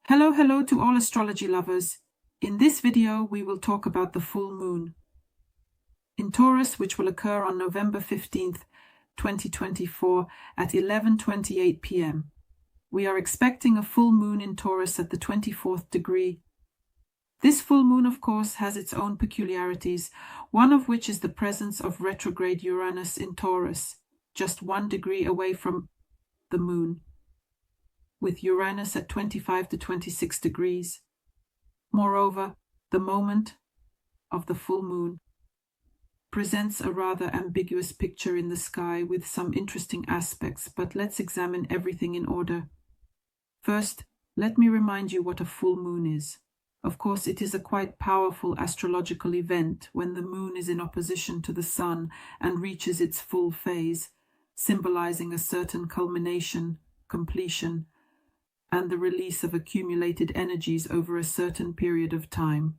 Hello to all astrology lovers. In this video, we will talk about the full moon in Taurus, which will occur on November 15th, 2024 at 11:28 p.m. We are expecting a full moon in Taurus at the 24th degree. This full moon, of course, has its own peculiarities, one of which is the presence of retrograde Uranus in Taurus, just 1 degree away from the moon, with Uranus at 25 to 26 degrees. Moreover, the moment of the full moon presents a rather ambiguous picture in the sky with some interesting aspects, but let's examine everything in order. First, let me remind you what a full moon is. Of course, it is a quite powerful astrological event when the moon is in opposition to the sun and reaches its full phase, symbolizing a certain culmination, completion, and the release of accumulated energies over a certain period of time.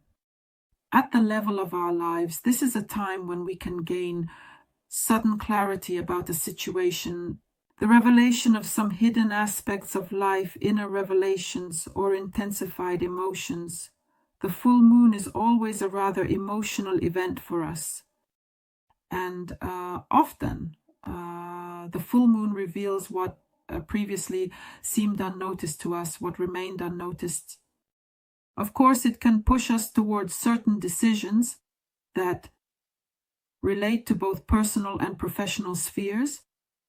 At the level of our lives, this is a time when we can gain sudden clarity about a situation, the revelation of some hidden aspects of life, inner revelations, or intensified emotions. The full moon is always a rather emotional event for us. And often, the full moon reveals what previously seemed unnoticed to us, what remained unnoticed. Of course, it can push us towards certain decisions that relate to both personal and professional spheres,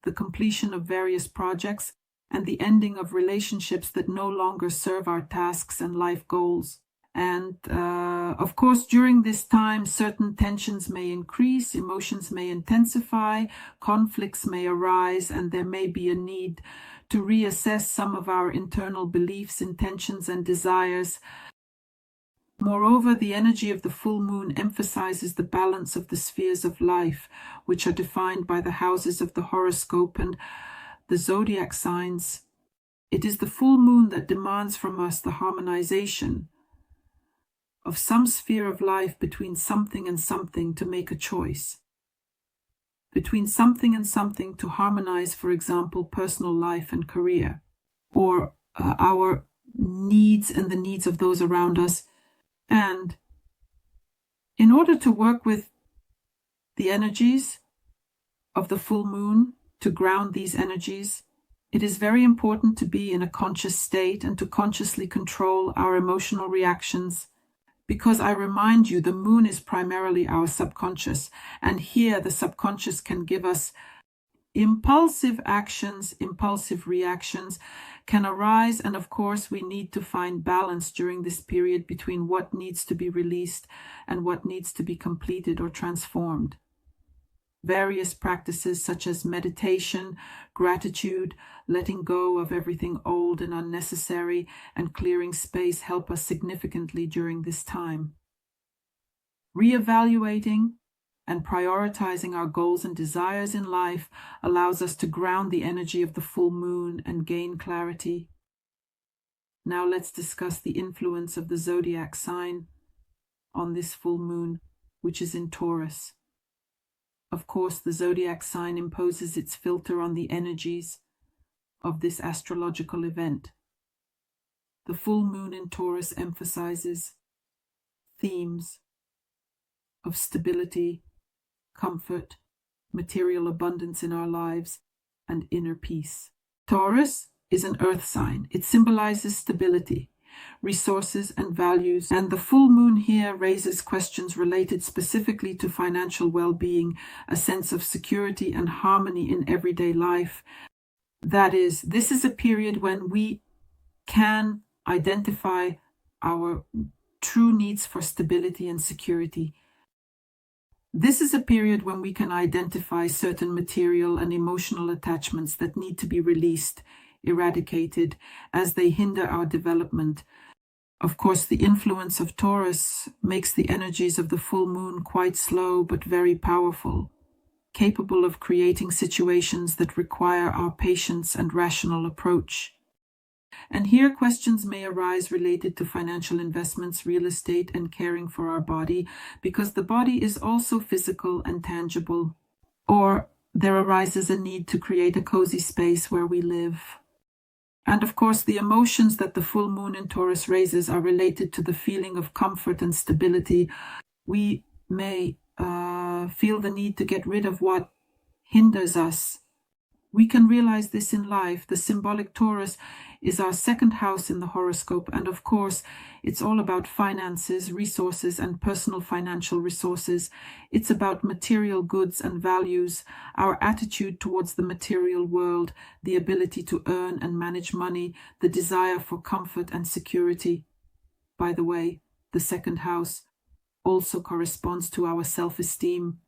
the completion of various projects, and the ending of relationships that no longer serve our tasks and life goals. And of course, during this time, certain tensions may increase, emotions may intensify, conflicts may arise, and there may be a need to reassess some of our internal beliefs, intentions, and desires. Moreover, the energy of the full moon emphasizes the balance of the spheres of life, which are defined by the houses of the horoscope and the zodiac signs. It is the full moon that demands from us the harmonization of some sphere of life between something and something to make a choice. Between something and something to harmonize, for example, personal life and career, or our needs and the needs of those around us. And in order to work with the energies of the full moon, to ground these energies, it is very important to be in a conscious state and to consciously control our emotional reactions. Because I remind you, the moon is primarily our subconscious, and here the subconscious can give us impulsive actions, impulsive reactions can arise, and of course we need to find balance during this period between what needs to be released and what needs to be completed or transformed. Various practices such as meditation, gratitude, letting go of everything old and unnecessary, and clearing space help us significantly during this time. Reevaluating and prioritizing our goals and desires in life allows us to ground the energy of the full moon and gain clarity. Now let's discuss the influence of the zodiac sign on this full moon, which is in Taurus. Of course, the zodiac sign imposes its filter on the energies of this astrological event. The full moon in Taurus emphasizes themes of stability, comfort, material abundance in our lives, and inner peace. Taurus is an earth sign. It symbolizes stability, resources, and values, and the full moon here raises questions related specifically to financial well-being, a sense of security and harmony in everyday life. That is, this is a period when we can identify our true needs for stability and security. This is a period when we can identify certain material and emotional attachments that need to be released, eradicated, as they hinder our development. Of course, the influence of Taurus makes the energies of the full moon quite slow but very powerful, capable of creating situations that require our patience and rational approach. And here questions may arise related to financial investments, real estate, and caring for our body, because the body is also physical and tangible. Or there arises a need to create a cozy space where we live. And of course, the emotions that the full moon in Taurus raises are related to the feeling of comfort and stability. We may feel the need to get rid of what hinders us. We can realize this in life. The symbolic Taurus is our second house in the horoscope, and of course, it's all about finances, resources, and personal financial resources. It's about material goods and values, our attitude towards the material world, the ability to earn and manage money, the desire for comfort and security. By the way, the second house also corresponds to our self-esteem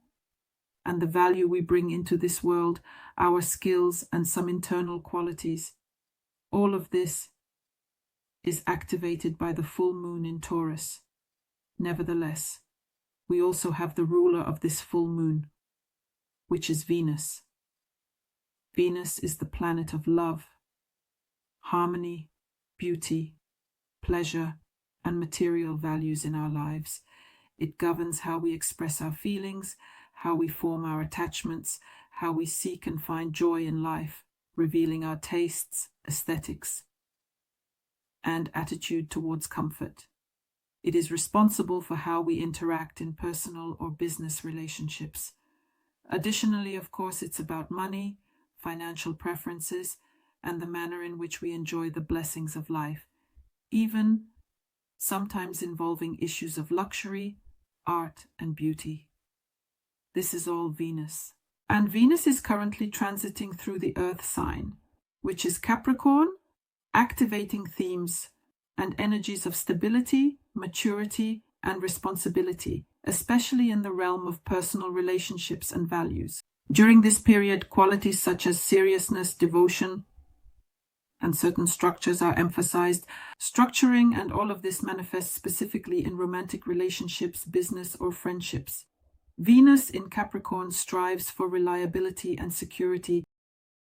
and the value we bring into this world, our skills and some internal qualities. All of this is activated by the full moon in Taurus. Nevertheless, we also have the ruler of this full moon, which is Venus. Venus is the planet of love, harmony, beauty, pleasure, and material values in our lives. It governs how we express our feelings, how we form our attachments, how we seek and find joy in life, revealing our tastes, aesthetics, and attitude towards comfort. It is responsible for how we interact in personal or business relationships. Additionally, of course, it's about money, financial preferences, and the manner in which we enjoy the blessings of life, even sometimes involving issues of luxury, art, and beauty. This is all Venus. And Venus is currently transiting through the Earth sign, which is Capricorn, activating themes and energies of stability, maturity, and responsibility, especially in the realm of personal relationships and values. During this period, qualities such as seriousness, devotion, and certain structures are emphasized. Structuring and all of this manifests specifically in romantic relationships, business, or friendships. Venus in Capricorn strives for reliability and security,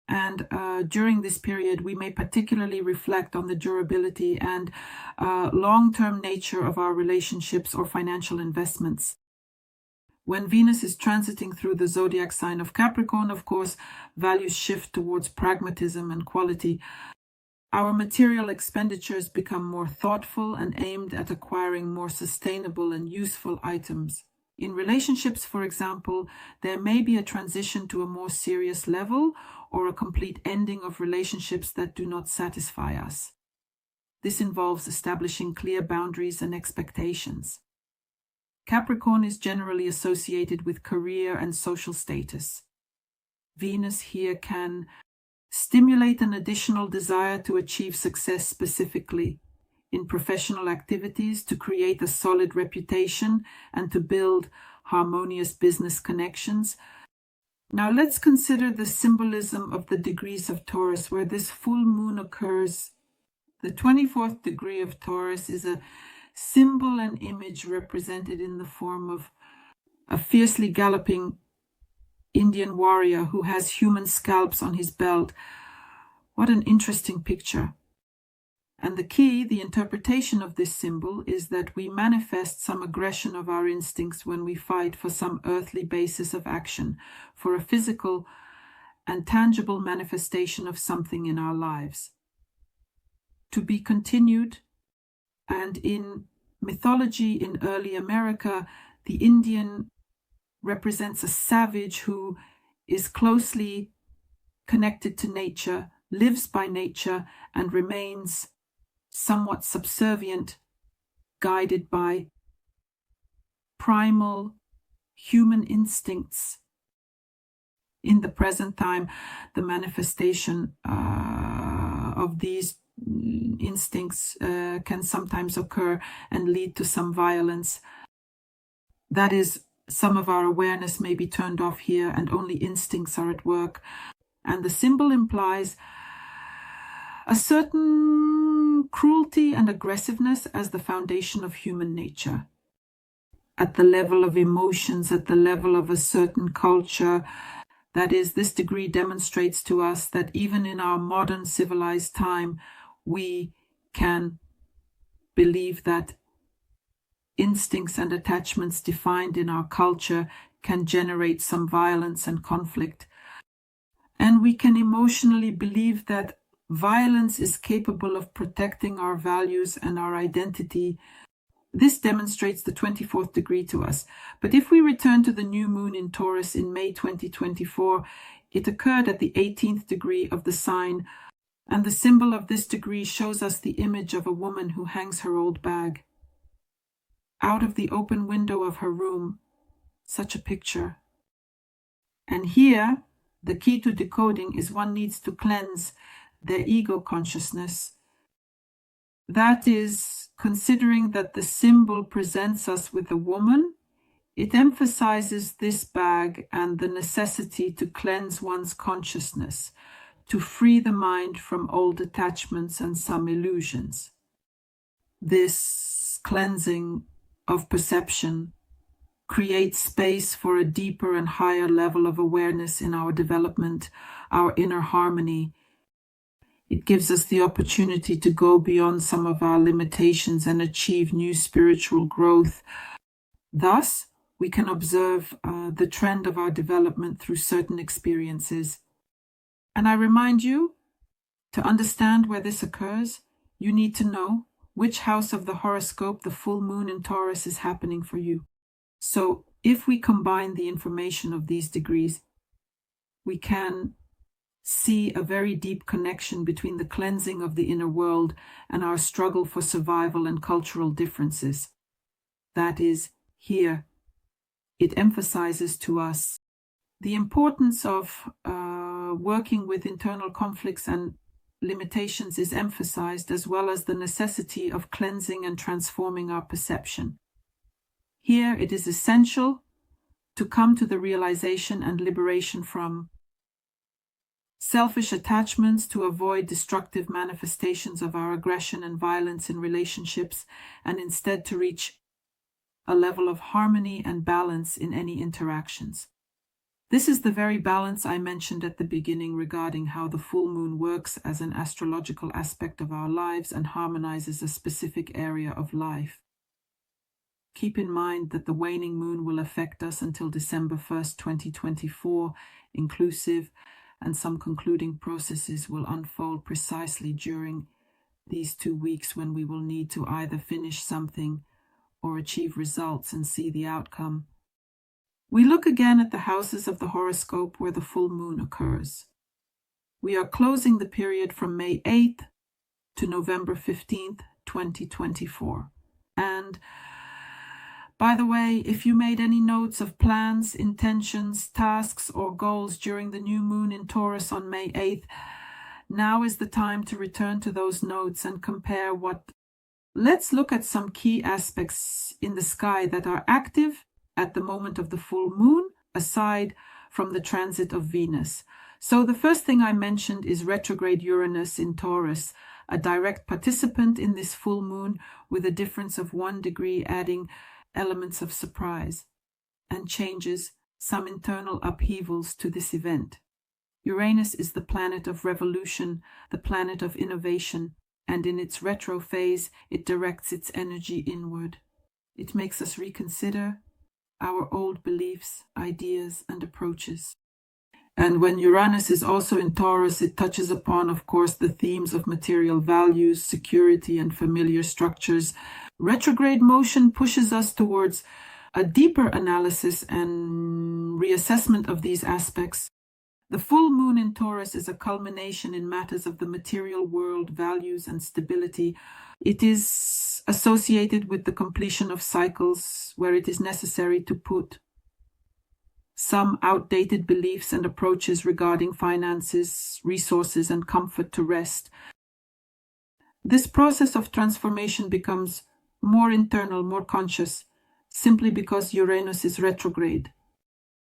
and during this period we may particularly reflect on the durability and long-term nature of our relationships or financial investments. When Venus is transiting through the zodiac sign of Capricorn, of course, values shift towards pragmatism and quality. Our material expenditures become more thoughtful and aimed at acquiring more sustainable and useful items. In relationships, for example, there may be a transition to a more serious level or a complete ending of relationships that do not satisfy us. This involves establishing clear boundaries and expectations. Capricorn is generally associated with career and social status. Venus here can stimulate an additional desire to achieve success specifically in professional activities, to create a solid reputation, and to build harmonious business connections. Now let's consider the symbolism of the degrees of Taurus where this full moon occurs. The 24th degree of Taurus is a symbol and image represented in the form of a fiercely galloping Indian warrior who has human scalps on his belt. What an interesting picture. And the key, the interpretation of this symbol, is that we manifest some aggression of our instincts when we fight for some earthly basis of action, for a physical and tangible manifestation of something in our lives. To be continued, and in mythology in early America, the Indian represents a savage who is closely connected to nature, lives by nature, and remains somewhat subservient, guided by primal human instincts. In the present time, the manifestation of these instincts can sometimes occur and lead to some violence. That is, some of our awareness may be turned off here and only instincts are at work. And the symbol implies a certain cruelty and aggressiveness as the foundation of human nature. At the level of emotions, at the level of a certain culture, that is, this degree demonstrates to us that even in our modern civilized time, we can believe that instincts and attachments defined in our culture can generate some violence and conflict. And we can emotionally believe that Violence is capable of protecting our values and our identity. This demonstrates the 24th degree to us. But if we return to the new moon in Taurus in May 2024, it occurred at the 18th degree of the sign, and the symbol of this degree shows us the image of a woman who hangs her old bag. Out of the open window of her room, such a picture. And here, the key to decoding is one needs to cleanse their ego consciousness. That is, considering that the symbol presents us with a woman, it emphasizes this bag and the necessity to cleanse one's consciousness, to free the mind from old attachments and some illusions. This cleansing of perception creates space for a deeper and higher level of awareness in our development, our inner harmony. It gives us the opportunity to go beyond some of our limitations and achieve new spiritual growth. Thus, we can observe the trend of our development through certain experiences. And I remind you, to understand where this occurs, you need to know which house of the horoscope the full moon in Taurus is happening for you. So if we combine the information of these degrees, we can see a very deep connection between the cleansing of the inner world and our struggle for survival and cultural differences. That is, here, it emphasizes to us the importance of working with internal conflicts and limitations is emphasized, as well as the necessity of cleansing and transforming our perception. Here, it is essential to come to the realization and liberation from selfish attachments, to avoid destructive manifestations of our aggression and violence in relationships, and instead to reach a level of harmony and balance in any interactions. This is the very balance I mentioned at the beginning regarding how the full moon works as an astrological aspect of our lives and harmonizes a specific area of life. Keep in mind that the waning moon will affect us until December 1st, 2024, inclusive, and some concluding processes will unfold precisely during these 2 weeks when we will need to either finish something or achieve results and see the outcome. We look again at the houses of the horoscope where the full moon occurs. We are closing the period from May 8th to November 15th, 2024. And by the way, if you made any notes of plans, intentions, tasks, or goals during the new moon in Taurus on May 8th, now is the time to return to those notes and compare what. Let's look at some key aspects in the sky that are active at the moment of the full moon, aside from the transit of Venus. So the first thing I mentioned is retrograde Uranus in Taurus, a direct participant in this full moon with a difference of 1 degree, adding elements of surprise and changes, some internal upheavals to this event. Uranus is the planet of revolution, the planet of innovation, and in its retro phase, it directs its energy inward. It makes us reconsider our old beliefs, ideas, and approaches. And when Uranus is also in Taurus, it touches upon, of course, the themes of material values, security, and familiar structures. Retrograde motion pushes us towards a deeper analysis and reassessment of these aspects. The full moon in Taurus is a culmination in matters of the material world, values, and stability. It is associated with the completion of cycles where it is necessary to put some outdated beliefs and approaches regarding finances, resources, and comfort to rest. This process of transformation becomes more internal, more conscious, simply because Uranus is retrograde.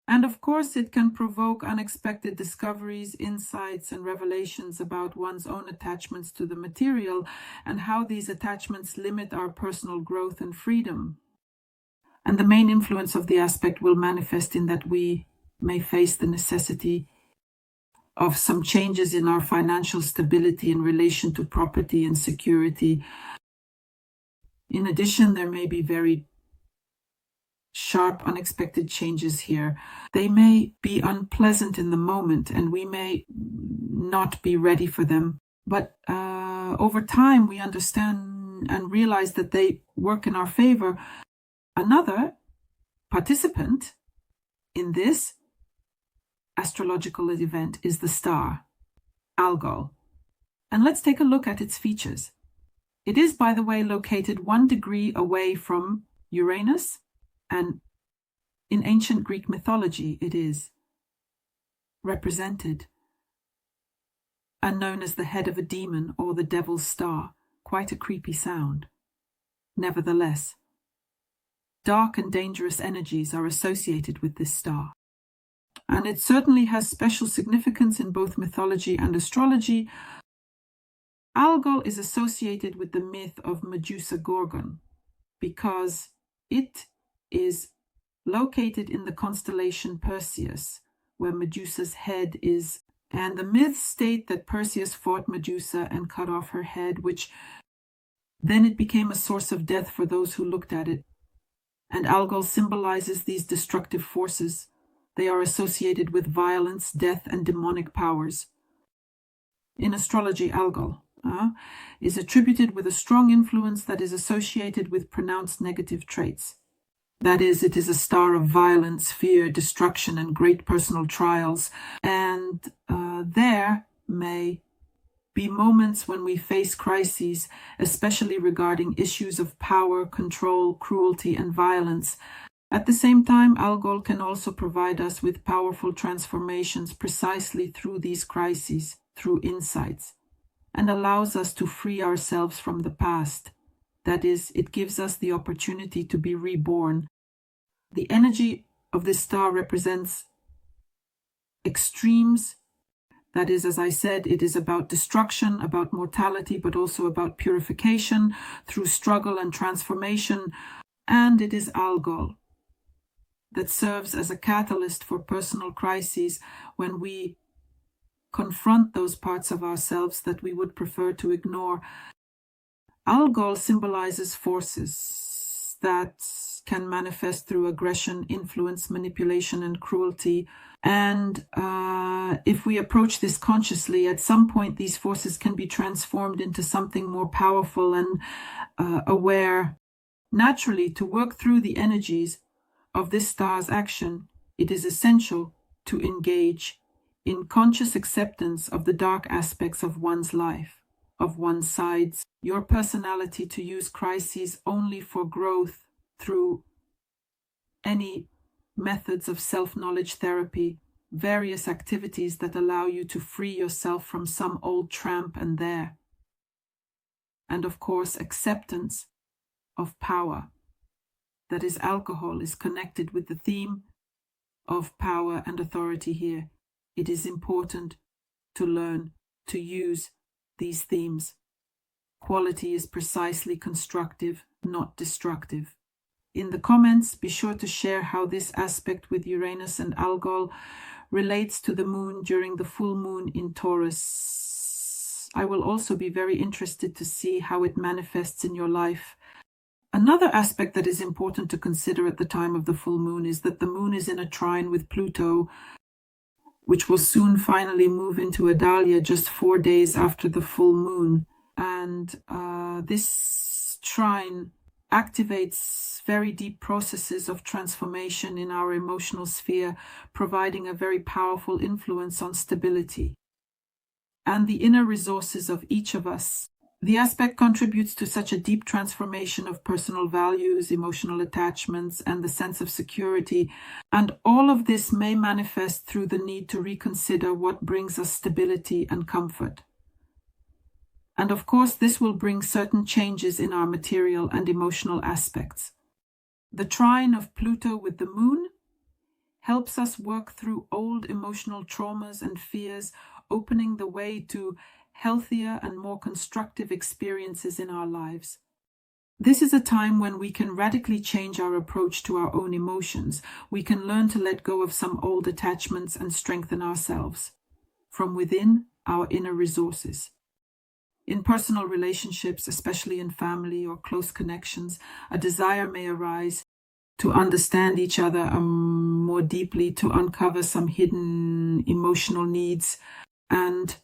And of course, it can provoke unexpected discoveries, insights, and revelations about one's own attachments to the material and how these attachments limit our personal growth and freedom. And the main influence of the aspect will manifest in that we may face the necessity of some changes in our financial stability in relation to property and security. In addition, there may be very sharp, unexpected changes here. They may be unpleasant in the moment, and we may not be ready for them, But over time, we understand and realize that they work in our favor. Another participant in this astrological event is the star, Algol. And let's take a look at its features. It is, by the way, located 1 degree away from Uranus, and in ancient Greek mythology, it is represented and known as the head of a demon or the devil's star. Quite a creepy sound. Nevertheless, dark and dangerous energies are associated with this star. And it certainly has special significance in both mythology and astrology. Algol is associated with the myth of Medusa Gorgon because it is located in the constellation Perseus, where Medusa's head is. And the myths state that Perseus fought Medusa and cut off her head, which then it became a source of death for those who looked at it. And Algol symbolizes these destructive forces. They are associated with violence, death, and demonic powers. In astrology, Algol is attributed with a strong influence that is associated with pronounced negative traits. That is, it is a star of violence, fear, destruction, and great personal trials. And there may be moments when we face crises, especially regarding issues of power, control, cruelty, and violence. At the same time, Algol can also provide us with powerful transformations precisely through these crises, through insights, and allows us to free ourselves from the past. That is, it gives us the opportunity to be reborn. The energy of this star represents extremes. That is, as I said, it is about destruction, about mortality, but also about purification through struggle and transformation. And it is Algol that serves as a catalyst for personal crises when we confront those parts of ourselves that we would prefer to ignore. Algol symbolizes forces that can manifest through aggression, influence, manipulation, and cruelty. And if we approach this consciously, at some point these forces can be transformed into something more powerful and aware. Naturally, to work through the energies of this star's action, it is essential to engage in conscious acceptance of the dark aspects of one's life, of one's sides, your personality, to use crises only for growth through any methods of self-knowledge therapy, various activities that allow you to free yourself from some old tramp and there. And of course, acceptance of power. That is, alcohol is connected with the theme of power and authority here. It is important to learn to use these themes. Quality is precisely constructive, not destructive. In the comments, be sure to share how this aspect with Uranus and Algol relates to the moon during the full moon in Taurus. I will also be very interested to see how it manifests in your life. Another aspect that is important to consider at the time of the full moon is that the moon is in a trine with Pluto, which will soon finally move into Adalia just 4 days after the full moon. And this trine activates very deep processes of transformation in our emotional sphere, providing a very powerful influence on stability and the inner resources of each of us. The aspect contributes to such a deep transformation of personal values, emotional attachments, and the sense of security. And all of this may manifest through the need to reconsider what brings us stability and comfort. And of course, this will bring certain changes in our material and emotional aspects. The trine of Pluto with the moon helps us work through old emotional traumas and fears, opening the way to healthier and more constructive experiences in our lives. This is a time when we can radically change our approach to our own emotions. We can learn to let go of some old attachments and strengthen ourselves from within our inner resources. In personal relationships, especially in family or close connections, a desire may arise to understand each other more deeply, to uncover some hidden emotional needs, and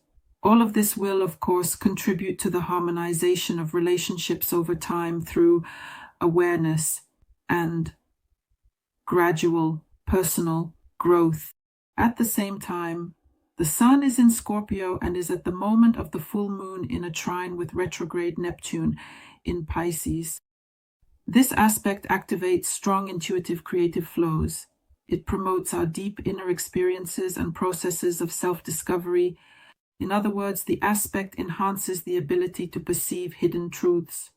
All of this will, of course, contribute to the harmonization of relationships over time through awareness and gradual personal growth. At the same time, the Sun is in Scorpio and is at the moment of the full moon in a trine with retrograde Neptune in Pisces. This aspect activates strong intuitive creative flows. It promotes our deep inner experiences and processes of self-discovery. In other words, the aspect enhances the ability to perceive hidden truths,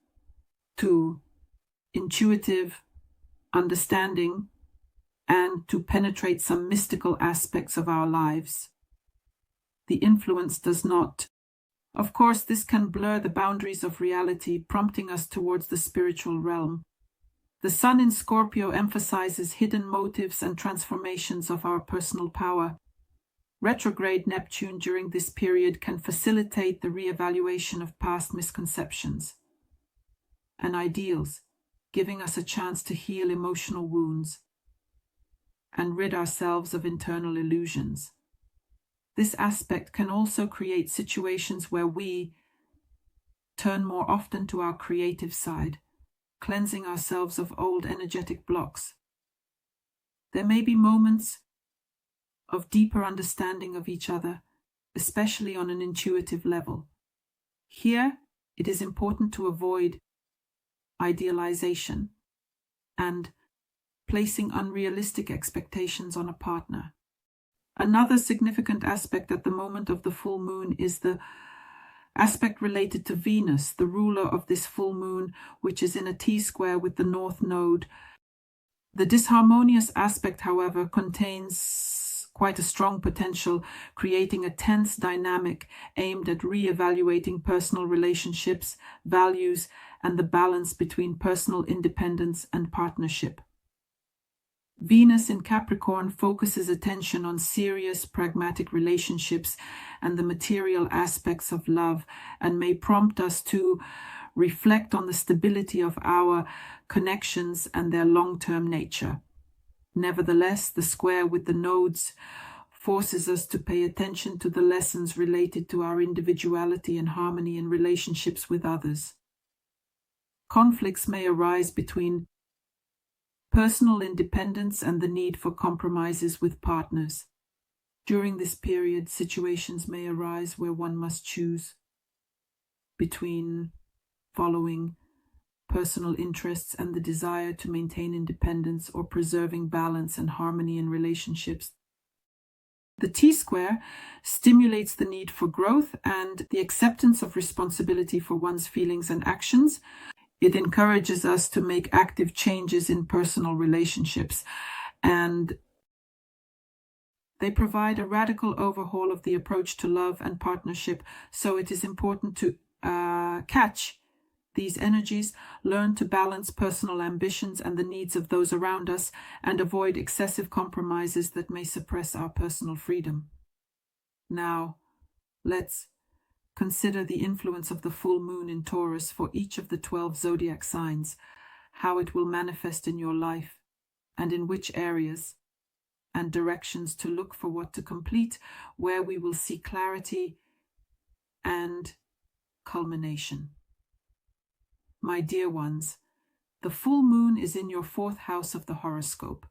to intuitive understanding, and to penetrate some mystical aspects of our lives. The influence does not. Of course, this can blur the boundaries of reality, prompting us towards the spiritual realm. The Sun in Scorpio emphasizes hidden motives and transformations of our personal power. Retrograde Neptune during this period can facilitate the re-evaluation of past misconceptions and ideals, giving us a chance to heal emotional wounds and rid ourselves of internal illusions. This aspect can also create situations where we turn more often to our creative side, cleansing ourselves of old energetic blocks. There may be moments of deeper understanding of each other, especially on an intuitive level. Here, it is important to avoid idealization and placing unrealistic expectations on a partner. Another significant aspect at the moment of the full moon is the aspect related to Venus, the ruler of this full moon, which is in a T-square with the North Node. The disharmonious aspect, however, contains quite a strong potential, creating a tense dynamic aimed at re-evaluating personal relationships, values, and the balance between personal independence and partnership. Venus in Capricorn focuses attention on serious, pragmatic relationships and the material aspects of love, and may prompt us to reflect on the stability of our connections and their long-term nature. Nevertheless, the square with the nodes forces us to pay attention to the lessons related to our individuality and harmony in relationships with others. Conflicts may arise between personal independence and the need for compromises with partners. During this period, situations may arise where one must choose between following personal interests and the desire to maintain independence, or preserving balance and harmony in relationships. The T-square stimulates the need for growth and the acceptance of responsibility for one's feelings and actions. It encourages us to make active changes in personal relationships, and they provide a radical overhaul of the approach to love and partnership. So it is important to catch these energies, learn to balance personal ambitions and the needs of those around us, and avoid excessive compromises that may suppress our personal freedom. Now, let's consider the influence of the full moon in Taurus for each of the 12 zodiac signs, how it will manifest in your life, and in which areas, and directions to look for what to complete, where we will see clarity and culmination. My dear ones, the full moon is in your 4th house of the horoscope,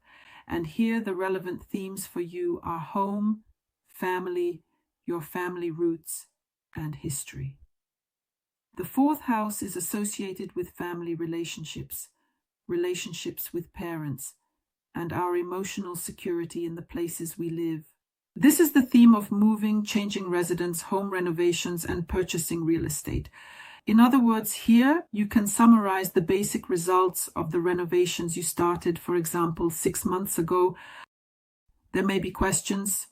and here the relevant themes for you are home, family, your family roots, and history. The 4th house is associated with family relationships, relationships with parents, and our emotional security in the places we live. This is the theme of moving, changing residence, home renovations, and purchasing real estate. In other words, here you can summarize the basic results of the renovations you started, for example, 6 months ago. There may be questions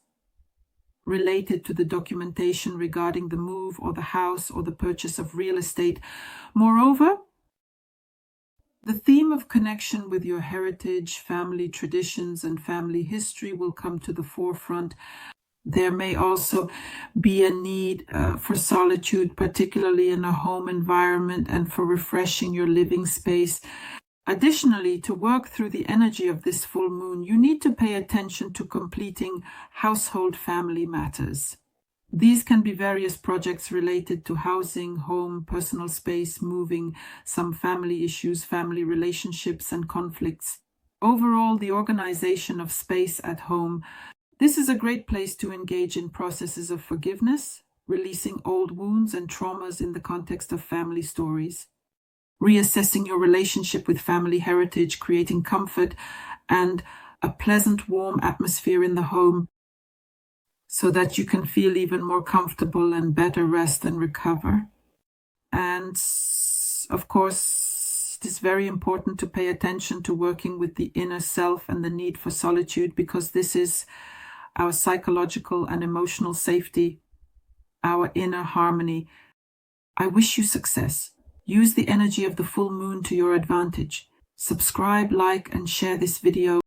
related to the documentation regarding the move or the house or the purchase of real estate. Moreover, the theme of connection with your heritage, family traditions, and family history will come to the forefront. There may also be a need for solitude, particularly in a home environment, and for refreshing your living space. Additionally, to work through the energy of this full moon, you need to pay attention to completing household family matters. These can be various projects related to housing, home, personal space, moving, some family issues, family relationships, and conflicts. Overall, the organization of space at home. This is a great place to engage in processes of forgiveness, releasing old wounds and traumas in the context of family stories, reassessing your relationship with family heritage, creating comfort and a pleasant, warm atmosphere in the home so that you can feel even more comfortable and better rest and recover. And of course, it is very important to pay attention to working with the inner self and the need for solitude, because this is our psychological and emotional safety, our inner harmony. I wish you success. Use the energy of the full moon to your advantage. Subscribe, like, and share this video.